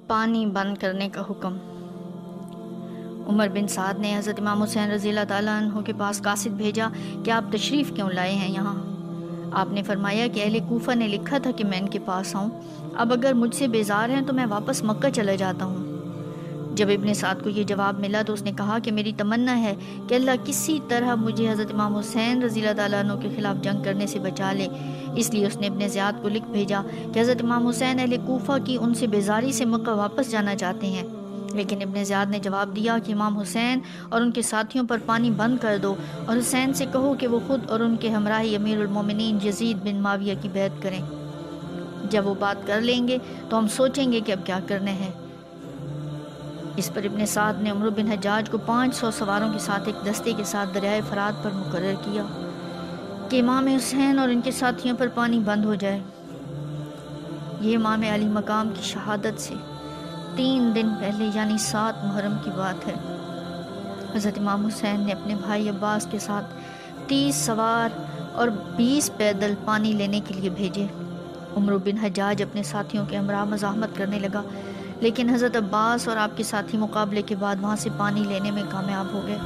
پانی بند کرنے کا حکم۔ عمر بن سعد نے حضرت امام حسین رضی اللہ تعالیٰ عنہ کے پاس قاصد بھیجا کہ آپ تشریف کیوں لائے ہیں یہاں؟ آپ نے فرمایا کہ اہل کوفہ نے لکھا تھا کہ میں ان کے پاس آؤں، اب اگر مجھ سے بیزار ہیں تو میں واپس مکہ چلا جاتا ہوں۔ جب ابن سعد کو یہ جواب ملا تو اس نے کہا کہ میری تمنا ہے کہ اللہ کسی طرح مجھے حضرت امام حسین رضی اللہ تعالیٰ عنہ کے خلاف جنگ کرنے سے بچا لے۔ اس لیے اس نے ابن زیاد کو لکھ بھیجا کہ حضرت امام حسین اہل کوفہ کی ان سے بیزاری سے مکہ واپس جانا چاہتے ہیں، لیکن ابن زیاد نے جواب دیا کہ امام حسین اور ان کے ساتھیوں پر پانی بند کر دو اور حسین سے کہو کہ وہ خود اور ان کے ہمراہی امیر المومنین یزید بن معاویہ کی بیعت کریں۔ جب وہ بات کر لیں گے تو ہم سوچیں گے کہ اب کیا کرنا ہے۔ اس پر ابن سعد نے عمرو بن حجاج کو 500 سواروں کے ساتھ ایک دستے کے ساتھ دریائے فرات پر مقرر کیا کہ امام حسین اور ان کے ساتھیوں پر پانی بند ہو جائے۔ یہ امام علی مقام کی شہادت سے 3 دن پہلے یعنی 7 محرم کی بات ہے۔ حضرت امام حسین نے اپنے بھائی عباس کے ساتھ 30 سوار اور 20 پیدل پانی لینے کے لیے بھیجے۔ عمرو بن حجاج اپنے ساتھیوں کے ہمراہ مزاحمت کرنے لگا، لیکن حضرت عباس اور آپ کے ساتھی مقابلے کے بعد وہاں سے پانی لینے میں کامیاب ہو گئے۔